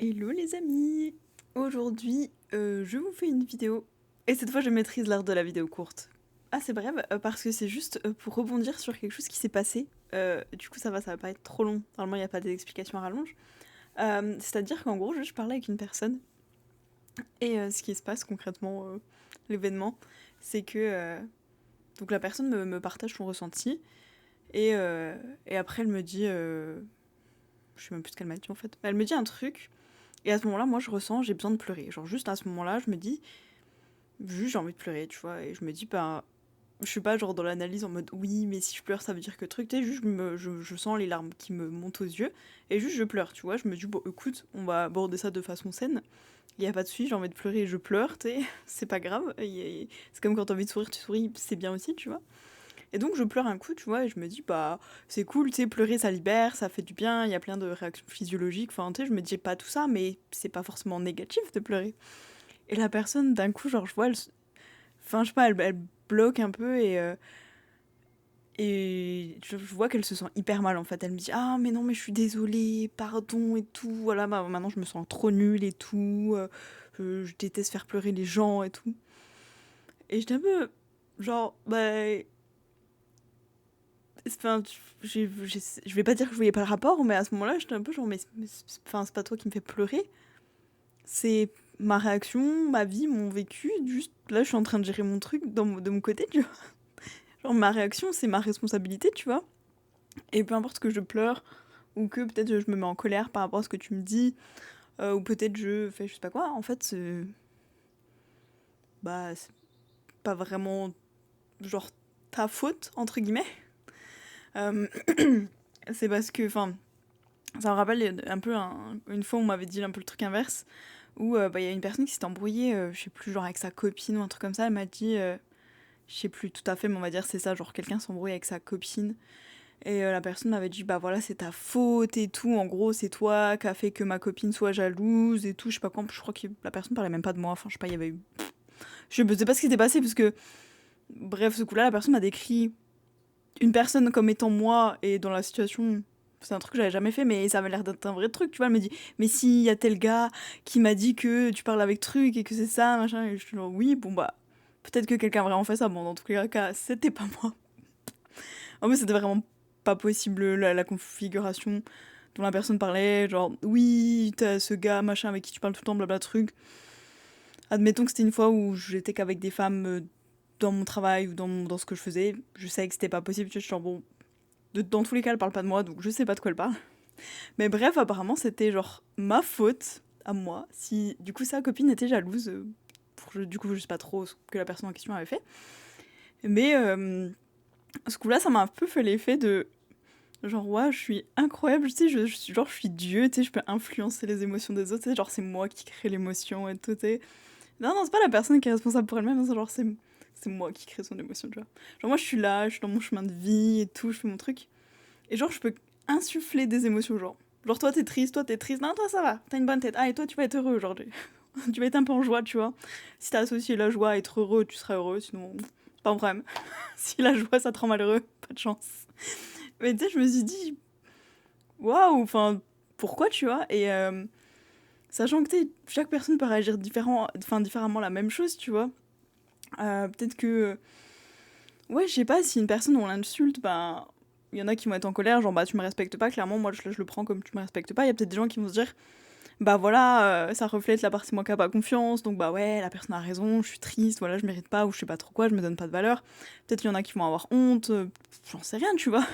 Hello les amis. Aujourd'hui, je vous fais une vidéo. Et cette fois, je maîtrise l'art de la vidéo courte. Ah, c'est bref, parce que c'est juste pour rebondir sur quelque chose qui s'est passé. Du coup, ça va pas être trop long. Normalement, il n'y a pas d'explication à rallonge. C'est-à-dire qu'en gros, je parlais avec une personne. Et ce qui se passe concrètement, l'événement, c'est que donc la personne me partage son ressenti. Et, euh, et après, elle me dit... je sais même plus ce qu'elle m'a dit en fait. Elle me dit un truc. Et à ce moment-là, moi, je ressens, j'ai besoin de pleurer. Genre, juste à ce moment-là, je me dis, juste j'ai envie de pleurer, tu vois. Et je me dis, bah, je suis pas genre dans l'analyse en mode, oui, mais si je pleure, ça veut dire que truc. Tu sais, juste, je sens les larmes qui me montent aux yeux. Et juste, je pleure, tu vois. Je me dis, bon, écoute, on va aborder ça de façon saine. Il y a pas de souci, j'ai envie de pleurer et je pleure, tu sais. C'est pas grave. C'est comme quand t'as envie de sourire, tu souris, c'est bien aussi, tu vois. Et donc, je pleure un coup, tu vois, et je me dis, bah, c'est cool, tu sais, pleurer, ça libère, ça fait du bien, il y a plein de réactions physiologiques. Enfin, tu sais, je me dis pas tout ça, mais c'est pas forcément négatif de pleurer. Et la personne, d'un coup, genre, je vois, enfin, je sais pas, elle bloque un peu et je vois qu'elle se sent hyper mal en fait. Elle me dit ah mais non mais je suis désolée, pardon et tout. Voilà, bah, maintenant je me sens trop nulle et tout. Je déteste faire pleurer les gens et tout. Et j'étais un peu genre bah enfin je vais pas dire que je voyais pas le rapport, mais à ce moment-là j'étais un peu genre enfin c'est pas toi qui me fais pleurer. C'est ma réaction, ma vie, mon vécu. Juste là je suis en train de gérer mon truc de mon côté, tu vois. Genre, ma réaction, c'est ma responsabilité, tu vois. Et peu importe que je pleure, ou que peut-être je me mets en colère par rapport à ce que tu me dis, ou peut-être je fais je sais pas quoi, en fait, c'est pas vraiment, genre, ta faute, entre guillemets. Euh, c'est parce que, enfin, ça me rappelle un peu une fois on m'avait dit un peu le truc inverse, où bah, y a une personne qui s'est embrouillée, je sais plus, genre avec sa copine ou un truc comme ça, elle m'a dit, je sais plus tout à fait, mais on va dire c'est ça, genre quelqu'un s'embrouille avec sa copine. Et la personne m'avait dit, bah voilà, c'est ta faute et tout. En gros, c'est toi qui a fait que ma copine soit jalouse et tout. Je sais pas quoi. Je crois que la personne parlait même pas de moi. Enfin, je sais pas, il y avait eu. Je sais pas ce qui s'était passé parce que, bref, ce coup-là, la personne m'a décrit une personne comme étant moi et dans la situation. C'est un truc que j'avais jamais fait, mais ça avait l'air d'être un vrai truc, tu vois. Elle me dit, mais si, y a tel gars qui m'a dit que tu parles avec truc et que c'est ça, machin. Et je suis genre, oui, bon bah, peut-être que quelqu'un a vraiment fait ça. Bon, dans tous les cas, c'était pas moi. En plus, c'était vraiment pas possible la configuration dont la personne parlait, genre oui, t'as ce gars machin avec qui tu parles tout le temps, blabla truc. Admettons que c'était une fois où j'étais qu'avec des femmes dans mon travail ou dans ce que je faisais, je savais que c'était pas possible, tu vois, genre bon, dans tous les cas elle parle pas de moi, donc je sais pas de quoi elle parle. Mais bref, apparemment c'était genre ma faute à moi, si du coup sa copine était jalouse, du coup je sais pas trop ce que la personne en question avait fait. Mais ce coup-là ça m'a un peu fait l'effet de genre, ouais, je suis incroyable, tu sais, genre, je suis Dieu, tu sais, je peux influencer les émotions des autres, tu sais, genre, c'est moi qui crée l'émotion et tout, tu sais. Non, non, c'est pas la personne qui est responsable pour elle-même, c'est genre, c'est moi qui crée son émotion, tu vois. Genre, moi, je suis là, je suis dans mon chemin de vie et tout, je fais mon truc. Et genre, je peux insuffler des émotions, genre, toi, t'es triste, non, toi, ça va, t'as une bonne tête. Ah, et toi, tu vas être heureux aujourd'hui. Tu vas être un peu en joie, tu vois. Si t'as associé la joie à être heureux, tu seras heureux, sinon, c'est pas un problème. Si la joie, ça te rend malheureux, pas de chance. Mais tu sais, je me suis dit, waouh, enfin, pourquoi, tu vois? Et sachant que, tu sais, chaque personne peut réagir différemment la même chose, tu vois. Peut-être que, ouais, je sais pas, si une personne, on l'insulte, ben, il y en a qui vont être en colère, genre, bah, tu me respectes pas, clairement, moi, je le prends comme tu me respectes pas. Il y a peut-être des gens qui vont se dire, bah voilà, ça reflète la partie moi qui a pas confiance, donc bah ouais, la personne a raison, je suis triste, voilà, je mérite pas, ou je sais pas trop quoi, je me donne pas de valeur. Peut-être qu'il y en a qui vont avoir honte, j'en sais rien, tu vois.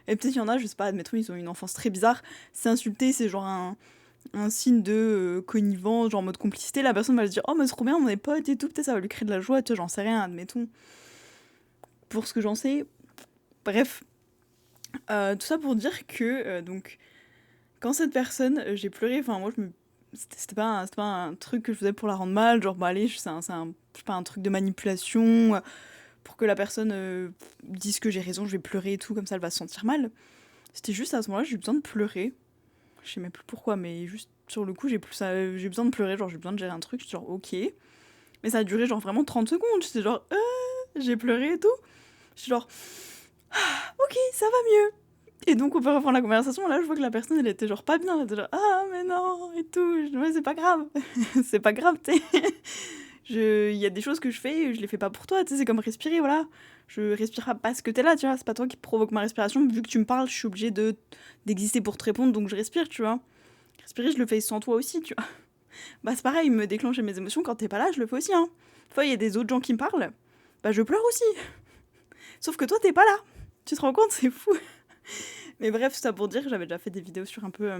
Et peut-être qu'il y en a, je sais pas, admettons, ils ont une enfance très bizarre, s'insulter, c'est genre un signe de connivence, genre en mode complicité, la personne va se dire oh mais c'est trop bien, on est potes et tout, peut-être ça va lui créer de la joie, tu vois, j'en sais rien, admettons. Pour ce que j'en sais, bref, tout ça pour dire que donc quand cette personne, j'ai pleuré, enfin moi c'était pas un truc que je faisais pour la rendre mal, genre bah allez, je sais pas, un truc de manipulation pour que la personne dise que j'ai raison, je vais pleurer et tout, comme ça elle va se sentir mal. C'était juste à ce moment-là, j'ai eu besoin de pleurer. Je sais même plus pourquoi, mais juste sur le coup, j'ai besoin de pleurer, genre j'ai besoin de gérer un truc, je suis genre ok. Mais ça a duré genre vraiment 30 secondes, j'étais genre j'ai pleuré et tout. Je suis genre ok, ça va mieux. Et donc on peut reprendre la conversation, là je vois que la personne elle était genre pas bien, elle était genre ah mais non et tout, je dis ouais c'est pas grave, c'est pas grave tu sais, il y a des choses que je fais, je les fais pas pour toi, tu sais c'est comme respirer voilà, je respire pas parce que t'es là tu vois, c'est pas toi qui provoque ma respiration, vu que tu me parles je suis obligée d'exister pour te répondre donc je respire tu vois, respirer je le fais sans toi aussi tu vois, bah c'est pareil, me déclencher mes émotions quand t'es pas là je le fais aussi hein, des fois il y a des autres gens qui me parlent, bah je pleure aussi, sauf que toi t'es pas là, tu te rends compte c'est fou. Mais bref, ça pour dire que j'avais déjà fait des vidéos sur un peu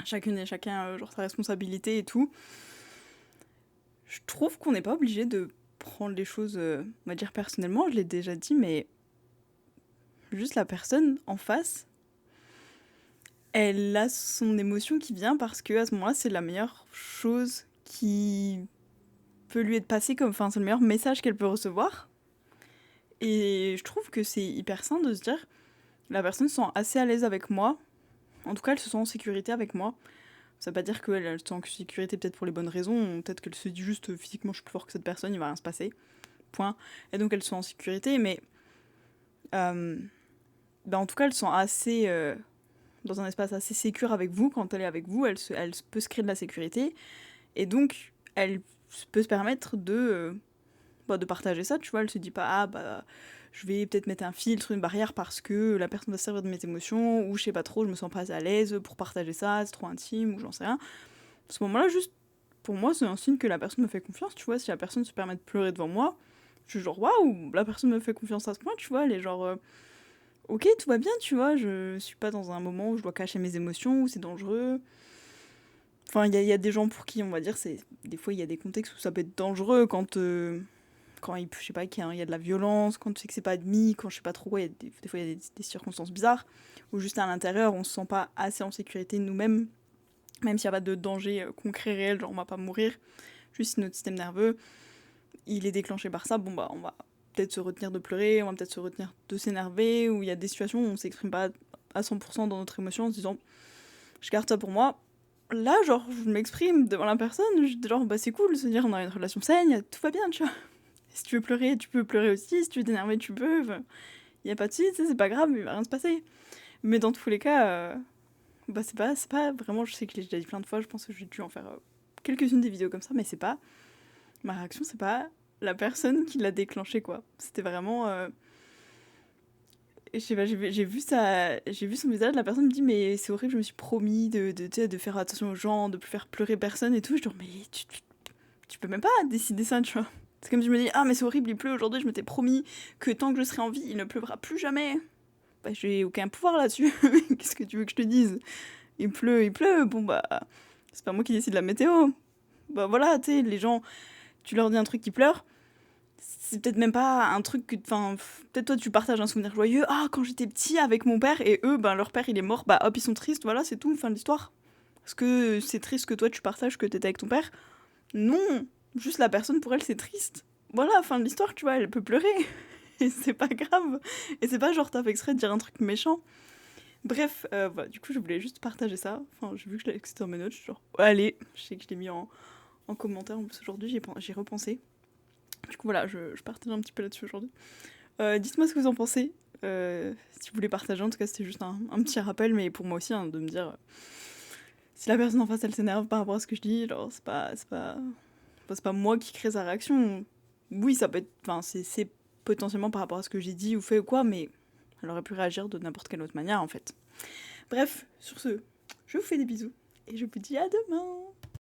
chacune et chacun, genre sa responsabilité et tout. Je trouve qu'on n'est pas obligé de prendre les choses, on va dire personnellement, je l'ai déjà dit, mais juste la personne en face, elle a son émotion qui vient parce que à ce moment-là, c'est la meilleure chose qui peut lui être passée, comme, enfin, c'est le meilleur message qu'elle peut recevoir. Et je trouve que c'est hyper sain de se dire, la personne se sent assez à l'aise avec moi, en tout cas, elle se sent en sécurité avec moi. Ça veut pas dire qu'elle se sent en sécurité peut-être pour les bonnes raisons, peut-être qu'elle se dit juste physiquement je suis plus fort que cette personne, il va rien se passer. Point. Et donc elle se sent en sécurité, mais ben en tout cas elle se sent assez dans un espace assez sécure avec vous. Quand elle est avec vous, elle peut se créer de la sécurité. Et donc elle peut se permettre de partager ça, tu vois. Elle se dit pas ah bah je vais peut-être mettre un filtre, une barrière parce que la personne va se servir de mes émotions, ou je sais pas trop, je me sens pas à l'aise pour partager ça, c'est trop intime, ou j'en sais rien. À ce moment-là, juste, pour moi, c'est un signe que la personne me fait confiance, tu vois. Si la personne se permet de pleurer devant moi, je suis genre, waouh, la personne me fait confiance à ce point, tu vois. Elle est genre, ok, tout va bien, tu vois. Je suis pas dans un moment où je dois cacher mes émotions, où c'est dangereux. Enfin, il y a des gens pour qui, on va dire, des fois, il y a des contextes où ça peut être dangereux quand je sais pas, qu'il y a de la violence, quand tu sais que c'est pas admis, quand je sais pas trop, des fois, il y a des circonstances bizarres, où juste à l'intérieur, on se sent pas assez en sécurité nous-mêmes, même s'il n'y a pas de danger concret réel, genre on va pas mourir, juste si notre système nerveux, il est déclenché par ça, bon bah on va peut-être se retenir de pleurer, on va peut-être se retenir de s'énerver, ou il y a des situations où on s'exprime pas à 100% dans notre émotion en se disant je garde ça pour moi. Là, genre, je m'exprime devant la personne, genre bah c'est cool, se dire on a une relation saine, tout va bien, tu vois. Si tu veux pleurer, tu peux pleurer aussi, si tu veux t'énerver, tu peux, y a pas de soucis, c'est pas grave, il va rien se passer. Mais dans tous les cas, bah c'est pas vraiment, je sais que je l'ai déjà dit plein de fois, je pense que j'ai dû en faire quelques-unes des vidéos comme ça, mais c'est pas, ma réaction c'est pas la personne qui l'a déclenché quoi. C'était vraiment, je sais pas, j'ai vu son visage, la personne me dit mais c'est horrible, je me suis promis de faire attention aux gens, de plus faire pleurer personne et tout, je dis mais tu peux même pas décider ça, tu vois. C'est comme si je me dis ah mais c'est horrible, il pleut aujourd'hui, je m'étais promis que tant que je serai en vie, il ne pleuvra plus jamais. Bah j'ai aucun pouvoir là-dessus, qu'est-ce que tu veux que je te dise? Il pleut, bon bah, c'est pas moi qui décide de la météo. Bah voilà, tu sais, les gens, tu leur dis un truc qui pleure, c'est peut-être même pas un truc que, enfin, peut-être toi tu partages un souvenir joyeux, ah quand j'étais petit avec mon père, et eux, ben leur père il est mort, bah hop ils sont tristes, voilà c'est tout, fin de l'histoire. Est-ce que c'est triste que toi tu partages que t'étais avec ton père? Non, juste la personne pour elle c'est triste. Voilà, fin de l'histoire, tu vois, elle peut pleurer, et c'est pas grave. Et c'est pas genre t'as fait exprès de dire un truc méchant. Bref, voilà, du coup, je voulais juste partager ça. Enfin, j'ai vu que c'était dans mes notes, je suis genre, ouais, allez, je sais que je l'ai mis en commentaire en plus aujourd'hui, j'ai repensé. Du coup, voilà, je partage un petit peu là-dessus aujourd'hui. Dites-moi ce que vous en pensez. Si vous voulez partager, en tout cas, c'était juste un petit rappel, mais pour moi aussi, hein, de me dire si la personne en face elle s'énerve par rapport à ce que je dis, genre, c'est pas moi qui crée sa réaction. Oui, ça peut être. Enfin, c'est potentiellement par rapport à ce que j'ai dit ou fait ou quoi, mais elle aurait pu réagir de n'importe quelle autre manière en fait. Bref, sur ce, je vous fais des bisous et je vous dis à demain.